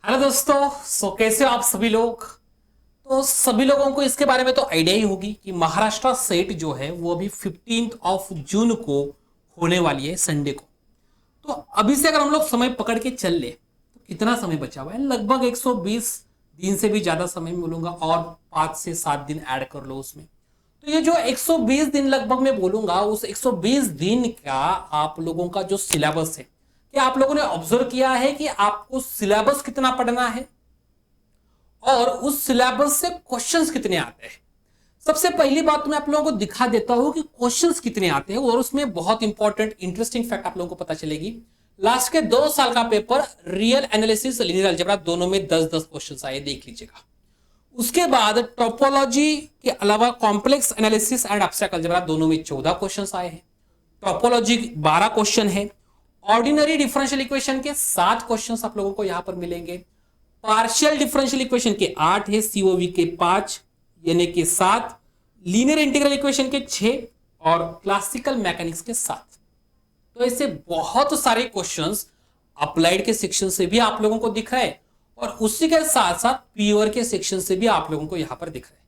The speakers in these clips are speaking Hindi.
हेलो दोस्तों। कैसे हो आप सभी लोग। तो सभी लोगों को इसके बारे में तो आइडिया ही होगी कि महाराष्ट्र सेट जो है वो अभी 15 जून को होने वाली है, संडे को। तो अभी से अगर हम लोग समय पकड़ के चल ले तो कितना समय बचा हुआ है, लगभग 120 दिन से भी ज्यादा समय बोलूंगा, और 5 से 7 दिन ऐड कर लो उसमें। तो ये जो 120 दिन लगभग मैं बोलूंगा, उस 120 दिन का आप लोगों का जो सिलेबस है, क्या आप लोगों ने ऑब्जर्व किया है कि आपको सिलेबस कितना पढ़ना है और उस सिलेबस से क्वेश्चंस कितने आते हैं। सबसे पहली बात तो मैं आप लोगों को दिखा देता हूं कि क्वेश्चंस कितने आते हैं, और उसमें बहुत इंपॉर्टेंट इंटरेस्टिंग फैक्ट आप लोगों को पता चलेगी। लास्ट के 2 साल का paper real analysis linear algebra दोनों में 10-10 क्वेश्चन आए, देख लीजिएगा। उसके बाद टोपोलॉजी के अलावा complex analysis and abstract algebra दोनों में 14 क्वेश्चन आए हैं। टोपोलॉजी 12 क्वेश्चन है। ऑर्डिनरी डिफरेंशियल इक्वेशन के 7 क्वेश्चन आप लोगों को यहां पर मिलेंगे। पार्शियल डिफरेंशियल इक्वेशन के 8 है, सीओवी के 5 यानी कि 7, लीनियर इंटीग्रल इक्वेशन के 6 और क्लासिकल मैकेनिक्स के 7। तो ऐसे बहुत सारे क्वेश्चंस अप्लाइड के सेक्शन से भी आप लोगों को दिख रहा है, और उसी के साथ साथ प्योर के सेक्शन से भी आप लोगों को यहां पर दिख रहा है।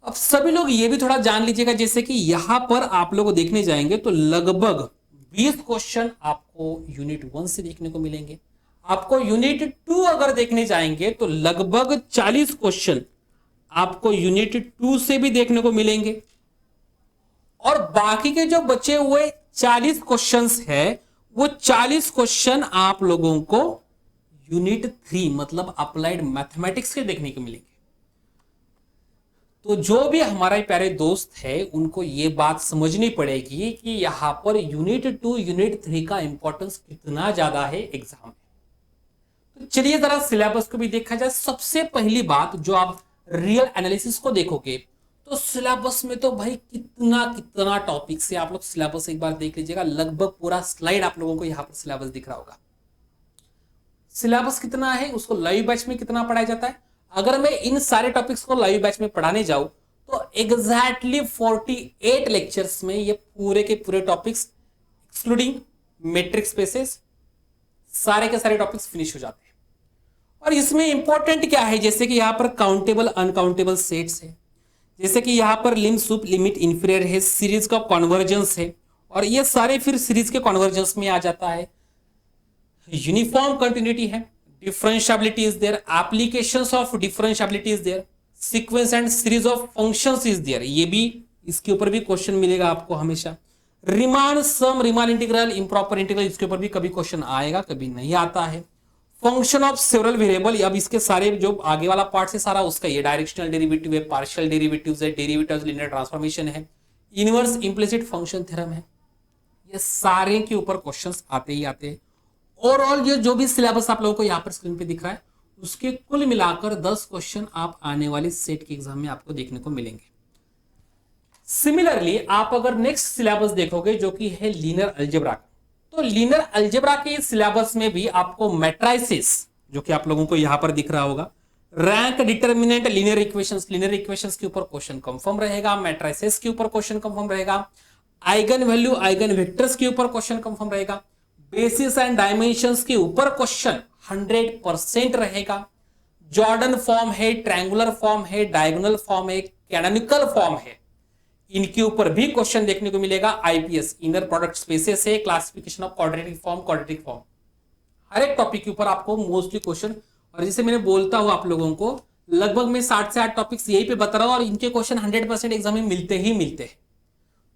अब सभी लोग ये भी थोड़ा जान लीजिएगा, जैसे कि यहां पर आप लोग देखने जाएंगे तो लगभग 20 क्वेश्चन आपको यूनिट 1 से देखने को मिलेंगे। आपको यूनिट 2 अगर देखने जाएंगे तो लगभग 40 क्वेश्चन आपको यूनिट 2 से भी देखने को मिलेंगे, और बाकी के जो बचे हुए 40 क्वेश्चंस है वो 40 क्वेश्चन आप लोगों को यूनिट 3 मतलब अप्लाइड मैथमेटिक्स के देखने को मिलेंगे। तो जो भी हमारे प्यारे दोस्त है उनको ये बात समझनी पड़ेगी कि यहां पर यूनिट 2 यूनिट 3 का इंपॉर्टेंस कितना ज्यादा है एग्जाम में। तो चलिए जरा सिलेबस को भी देखा जाए। सबसे पहली बात, जो आप रियल एनालिसिस को देखोगे तो सिलेबस में तो भाई कितना कितना टॉपिक से आप लोग सिलेबस एक बार देख लीजिएगा। लगभग पूरा स्लाइड आप लोगों को यहां पर सिलेबस दिख रहा होगा। सिलेबस कितना है, उसको लाइव बैच में कितना पढ़ाया जाता है। अगर मैं इन सारे टॉपिक्स को लाइव बैच में पढ़ाने जाऊं तो एग्जैक्टली 48 लेक्चर्स में ये पूरे के पूरे टॉपिक्स एक्सक्लूडिंग मैट्रिक्स स्पेसेस सारे के सारे टॉपिक्स फिनिश हो जाते हैं। और इसमें इंपॉर्टेंट क्या है, जैसे कि यहां पर काउंटेबल अनकाउंटेबल सेट्स है, जैसे कि यहां पर लिम सुप लिमिट इंफीरियर है, सीरीज का कॉन्वर्जेंस है, और ये सारे फिर सीरीज के कॉन्वर्जेंस में आ जाता है। यूनिफॉर्म कंटिन्यूटी है, differentiability is there, applications of differentiability is there, sequence and series of functions is there, ये भी इसके ऊपर भी क्वेश्चन मिलेगा आपको हमेशा। Riemann sum, Riemann integral, improper integral, इसके ऊपर भी कभी क्वेश्चन आएगा, कभी नहीं आता है। फंक्शन ऑफ सेवरल वेरिएबल, अब इसके सारे जो आगे वाला पार्ट है सारा उसका, ये डायरेक्शनल डेरिवेटिव है, पार्शियल डेरिवेटिव्स है, डेरिवेटिव्स, लिनियर ट्रांसफॉर्मेशन है, इनवर्स इंप्लिसिट फंक्शन थ्योरम है, ये सारे के ऊपर क्वेश्चंस आते ही आते हैं। ओवरऑल ये जो भी सिलेबस आप लोगों को यहाँ पर स्क्रीन पे दिख रहा है उसके कुल मिलाकर 10 क्वेश्चन आप आने वाले सेट के एग्जाम में आपको देखने को मिलेंगे। सिमिलरली आप अगर नेक्स्ट सिलेबस देखोगे जो कि है लीनियर अलजेब्रा का, तो लीनियर अलजेब्रा के सिलेबस में भी आपको मैट्रिसेस, जो कि आप लोगों को यहां पर दिख रहा होगा, रैंक, डिटर्मिनेंट, लीनियर इक्वेशंस के ऊपर क्वेश्चन कंफर्म रहेगा, मैट्रिसेस के ऊपर क्वेश्चन कंफर्म रहेगा, आइगन वैल्यू आइगन वेक्टर्स के ऊपर क्वेश्चन कंफर्म रहेगा, बेसिस एंड डायमेंशंस के ऊपर क्वेश्चन 100% रहेगा। जॉर्डन फॉर्म है, ट्रायंगुलर फॉर्म है, डायगोनल फॉर्म है, कैनोनिकल फॉर्म है, इनके ऊपर भी क्वेश्चन देखने को मिलेगा। आईपीएस, इनर प्रोडक्ट स्पेसेस है, क्लासिफिकेशन ऑफ क्वाड्रेटिक फॉर्म, हर एक टॉपिक के ऊपर आपको मोस्टली क्वेश्चन, और जैसे मैंने बोलता हूं आप लोगों को लगभग मैं 60 से 8 टॉपिक्स यही पे बता रहा हूं, और इनके क्वेश्चन 100% एग्जाम में मिलते ही मिलते हैं।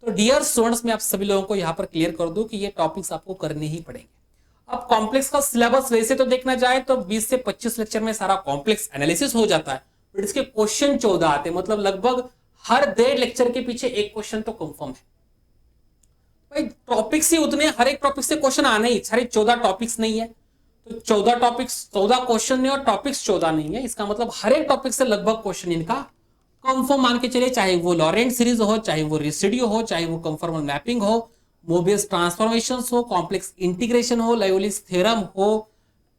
तो डियर स्टूडेंट्स, मैं आप सभी लोगों को यहां पर क्लियर कर दूं कि ये टॉपिक्स आपको करने ही पड़ेंगे। अब कॉम्प्लेक्स का सिलेबस वैसे तो देखना जाए तो 20 से 25 लेक्चर में सारा कॉम्प्लेक्स एनालिसिस हो जाता है, बट इसके क्वेश्चन 14 आते हैं, मतलब लगभग हर 1.5 लेक्चर के पीछे एक क्वेश्चन तो कंफर्म है। भाई टॉपिक्स ही उतने, हर एक टॉपिक से क्वेश्चन आने ही, सारे 14 टॉपिक्स नहीं है तो 14 टॉपिक्स 14 क्वेश्चन नहीं, और टॉपिक्स 14 नहीं है, इसका मतलब हर एक टॉपिक से लगभग क्वेश्चन इनका कंफर्म मान के चलिए, चाहे वो लॉरेंट सीरीज हो, चाहे वो रेसिड्यू हो, चाहे वो कंफर्मल मैपिंग हो, मोबियस ट्रांसफॉर्मेशंस हो, कॉम्प्लेक्स इंटीग्रेशन हो, लायोलिस थ्योरम हो,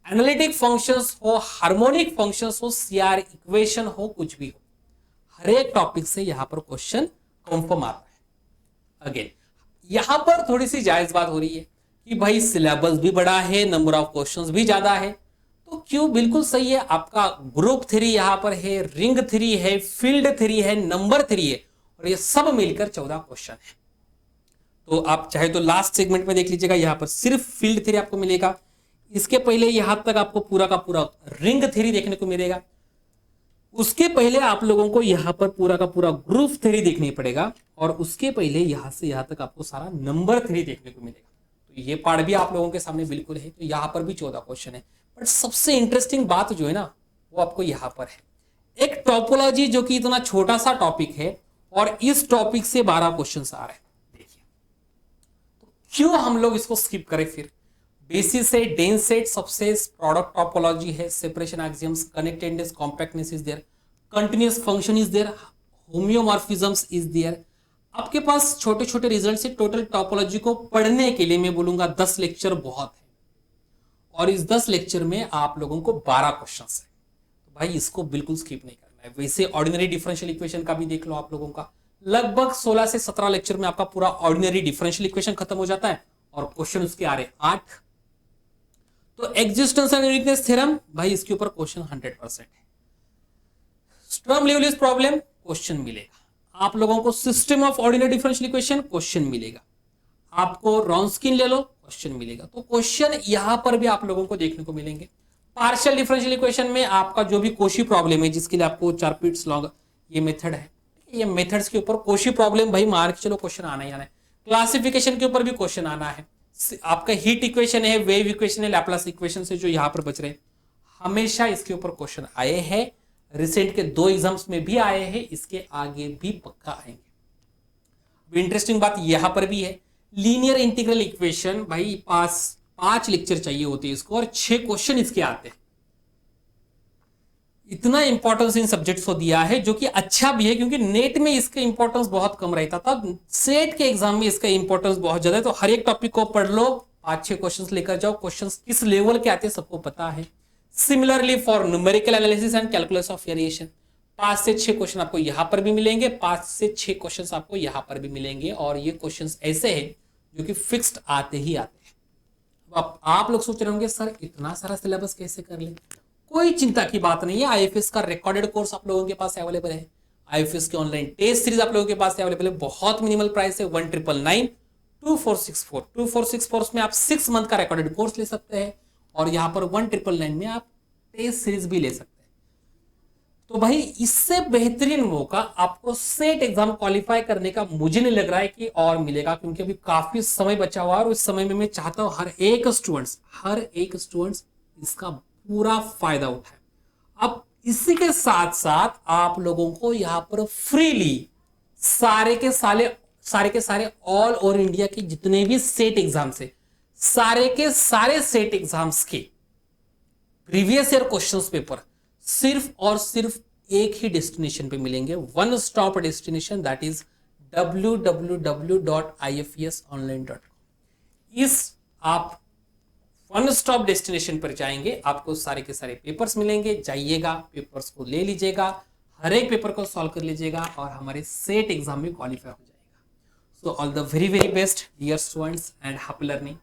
एनालिटिक फंक्शंस हो, हार्मोनिक फंक्शंस हो, सीआर इक्वेशन हो, कुछ भी हो, हर एक टॉपिक से यहां पर क्वेश्चन कंफर्म आता है। अगेन यहां पर थोड़ी सी जायज बात हो रही है कि भाई सिलेबस भी बड़ा है, नंबर ऑफ क्वेश्चंस भी ज्यादा है, तो क्यों बिल्कुल सही है, आपका ग्रुप थ्री यहां पर है, रिंग थ्री है, फील्ड थ्री है, नंबर थ्री है, और ये सब मिलकर 14 क्वेश्चन है। तो आप चाहे तो लास्ट सेगमेंट में देख लीजिएगा, यहां पर सिर्फ फील्ड थ्री आपको मिलेगा। इसके पहले यहां तक आपको पूरा का पूरा रिंग थ्री देखने को मिलेगा। उसके पहले आप लोगों को यहां पर पूरा का पूरा ग्रुप थ्री देखने पड़ेगा, और उसके पहले यहां से यहां तक आपको सारा नंबर थ्री देखने को मिलेगा। तो ये पार्ट भी आप लोगों के सामने बिल्कुल है। तो यहां पर भी 14 क्वेश्चन है। बट सबसे इंटरेस्टिंग बात जो है ना, वो आपको यहां पर है, एक टोपोलॉजी जो कि इतना छोटा सा टॉपिक है, और इस टॉपिक से 12 क्वेश्चन आ रहे हैं। देखिए, तो क्यों हम लोग इसको स्किप करें फिर। बेसिस है, dense set, subsets, product topology है, separation axioms, connectedness, compactness is there, continuous function is there, homeomorphisms is there. आपके पास छोटे छोटे रिजल्ट से टोटल टोपोलॉजी को पढ़ने के लिए मैं बोलूंगा 10 लेक्चर बहुत है, और इस 10 लेक्चर में आप लोगों को 12 क्वेश्चन है। तो भाई इसको बिल्कुल स्किप नहीं करना है। वैसे ऑर्डिनरी डिफरेंशियल इक्वेशन का भी देख लो, आप लोगों का लगभग 16 से 17 लेक्चर में आपका पूरा ऑर्डिनरी डिफरेंशियल इक्वेशन खत्म हो जाता है, और क्वेश्चन उसके आ रहे 8। तो एक्जिस्टेंस एंड यूनिकनेस थ्योरम, भाई इसके ऊपर क्वेश्चन 100% है। स्टर्म लिउविल प्रॉब्लम क्वेश्चन मिलेगा आप लोगों को। System of ordinary differential equation question मिलेगा आपको। रॉन्स्किन ले लो, क्वेश्चन मिलेगा। तो क्वेश्चन यहां पर भी आप लोगों को देखने को मिलेंगे। पार्शियल डिफरेंशियल इक्वेशन में आपका जो भी कोशी प्रॉब्लम है, जिसके लिए आपको 4 पीट्स लॉन्ग ये मेथड है, ये मेथड्स के ऊपर कोशी प्रॉब्लम भाई मान के चलो क्वेश्चन आना ही आना है। क्लासिफिकेशन के ऊपर भी क्वेश्चन आना है। आपका हीट इक्वेशन है, वेव इक्वेशन है, लैप्लास इक्वेशन से जो यहां पर बच रहे हैं, हमेशा इसके ऊपर क्वेश्चन आए हैं। रिसेंट के 2 एग्जाम्स में भी आए हैं, इसके आगे भी पक्का आएंगे। इंटरेस्टिंग बात यहां पर भी है, लीनियर इंटीग्रल इक्वेशन भाई 5 लेक्चर चाहिए होते हैं इसको, और 6 क्वेश्चन इसके आते हैं। इतना इंपॉर्टेंस इन सब्जेक्ट्स को दिया है, जो कि अच्छा भी है, क्योंकि नेट में इसका इंपॉर्टेंस बहुत कम रहता था, सेट के एग्जाम में इसका इंपॉर्टेंस बहुत ज्यादा है। तो हर एक टॉपिक को पढ़ लो, 5-6 क्वेश्चंस लेकर जाओ। क्वेश्चंस किस लेवल के आते हैं सबको पता है। Similarly for numerical analysis and calculus of variation, 5 से 6 क्वेश्चन आपको यहां पर भी मिलेंगे, 5 से 6 क्वेश्चन आपको यहां पर भी मिलेंगे, और ये क्वेश्चन ऐसे हैं जो कि फिक्स्ड आते ही आते हैं। अब आप लोग सोच रहे होंगे सर इतना सारा सिलेबस कैसे कर ले। कोई चिंता की बात नहीं है। आईएफएस का रिकॉर्डेड कोर्स आप लोगों के पास अवेलेबल है। आईएफएस के ऑनलाइन टेस्ट सीरीज आप लोगों के पास अवेलेबल है। बहुत मिनिमल प्राइस है, 1999 2464 2464 में आप 6 मंथ का रिकॉर्डेड कोर्स ले सकते हैं, और यहां पर 1999 में आप टेस्ट सीरीज भी ले सकते हैं। तो भाई इससे बेहतरीन मौका आपको सेट एग्जाम क्वालिफाई करने का मुझे नहीं लग रहा है कि और मिलेगा, क्योंकि अभी काफी समय बचा हुआ है, और उस समय में मैं चाहता हूं हर एक स्टूडेंट्स इसका पूरा फायदा उठाए। अब इसी के साथ साथ आप लोगों को यहां पर फ्रीली सारे के सारे ऑल ओवर इंडिया के जितने भी सेट एग्जाम्स है, सारे के सारे सेट एग्जाम्स के प्रीवियस ईयर क्वेश्चंस पेपर सिर्फ और सिर्फ एक ही डेस्टिनेशन पे मिलेंगे, one stop destination, that is www.ifesonline.com। इस आप वन स्टॉप डेस्टिनेशन पर जाएंगे, आपको सारे के सारे पेपर्स मिलेंगे। जाइएगा, पेपर्स को ले लीजिएगा, हर एक पेपर को सॉल्व कर लीजिएगा, और हमारे सेट एग्जाम में क्वालिफाई हो जाएगा। So all the very very best dear students and happy learning.